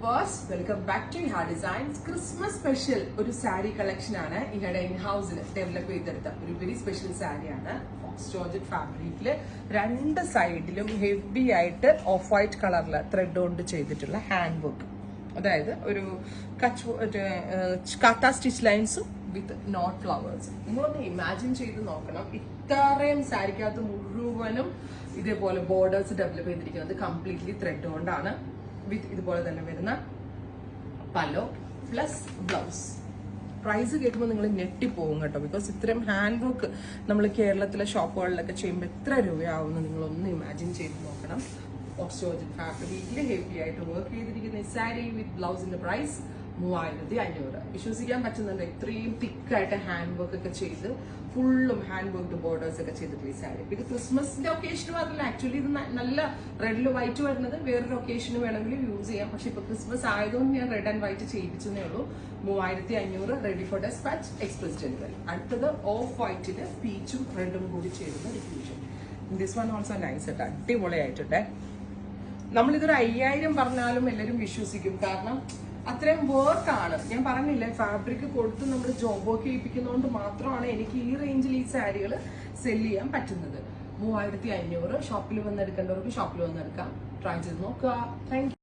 shoppers, welcome back to Iha Designs. Christmas special ഒരു sari collection ആണ് ഇഹയുടെ in ഹൗസിൽ develop ചെയ്തെടുത്ത ഒരു വെരി സ്പെഷ്യൽ സാരിയാണ്. ഫോക്സ് ജോർജറ്റ് ഫാബ്രിക്കില് രണ്ട് സൈഡിലും ഹെവി ആയിട്ട് ഓഫ് വൈറ്റ് കളറിൽ ത്രെഡ് കൊണ്ട് ചെയ്തിട്ടുള്ള ഹാൻഡ് വർക്ക്, അതായത് ഒരു കാത്ത സ്റ്റിച്ച് ലൈൻസും വിത്ത് നോട്ട് ഫ്ലവേഴ്സ്. നിങ്ങളൊന്ന് ഇമാജിൻ ചെയ്ത് നോക്കണം, ഇത്രയും സാരിക്കകത്ത് മുഴുവനും ഇതേപോലെ ബോർഡേഴ്സ് ഡെവലപ്പ് ചെയ്തിരിക്കുന്നത് കംപ്ലീറ്റ്ലി ത്രെഡ് കൊണ്ടാണ്. വിത്ത് ഇതുപോലെ തന്നെ വരുന്ന പല്ലോ പ്ലസ് ബ്ലൗസ്. പ്രൈസ് കേൾക്കുമ്പോൾ നിങ്ങൾ ഞെട്ടിപ്പോകും കേട്ടോ, ബിക്കോസ് ഇത്രയും ഹാൻഡ് വർക്ക് നമ്മൾ കേരളത്തിലെ ഷോപ്പുകളിലൊക്കെ ചെയ്യുമ്പോൾ എത്ര രൂപയാവുമെന്ന് നിങ്ങളൊന്ന് ഇമാജിൻ ചെയ്ത് നോക്കണം. ഫോക്സ് ജോർജറ്റ് ഫാബ്രിക്കിൽ ഹെവി ആയിട്ട് വർക്ക് ചെയ്തിരിക്കുന്ന ഈ സാരി വിത്ത് ബ്ലൗസിന്റെ പ്രൈസ് 3500. വിശ്വസിക്കാൻ പറ്റുന്നുണ്ട്, ഇത്രയും തിക്കായിട്ട് ഹാൻഡ് വർക്ക് ഒക്കെ ചെയ്ത് ഫുള്ളും ഹാൻഡ് വർക്ക് ബോർഡേഴ്സ് ഒക്കെ ചെയ്തിട്ടുള്ള ഈ സാരി. ഇത് ക്രിസ്മസിന്റെ ഒക്കേഷന് മാത്രമല്ല, ആക്ച്വലി ഇത് നല്ല റെഡിൽ വൈറ്റ് വരുന്നത് വേറൊരു ഒക്കേഷന് വേണമെങ്കിൽ യൂസ് ചെയ്യാം. പക്ഷെ ഇപ്പൊ ക്രിസ്മസ് ആയതുകൊണ്ട് ഞാൻ റെഡ് ആൻഡ് വൈറ്റ് ചെയ്യിപ്പിച്ചതേ ഉള്ളൂ. 3500 ready for despatch, express delivery. അടുത്തത് ഓഫ് വൈറ്റില് പീച്ചും റെഡും കൂടി ചേരുന്ന diffusion. This one also nice ആയിട്ട് അടിപൊളിയായിട്ടുണ്ട്. നമ്മളിതൊരു 5000 പറഞ്ഞാലും എല്ലാവരും വിശ്വസിക്കും, കാരണം അത്രയും വർക്കാണ്. ഞാൻ പറഞ്ഞില്ലേ, ഫാബ്രിക് കൊടുത്ത് നമ്മൾ ജോബ് വർക്ക് ചെയ്യിപ്പിക്കുന്നതുകൊണ്ട് മാത്രമാണ് എനിക്ക് ഈ റേഞ്ചിൽ ഈ സാരികൾ സെല് ചെയ്യാൻ പറ്റുന്നത്. 3500. ഷോപ്പിൽ വന്നെടുക്കേണ്ടവർക്ക് ഷോപ്പിൽ വന്നെടുക്കാം. ട്രൈ ചെയ്ത് നോക്കുക. Thank you.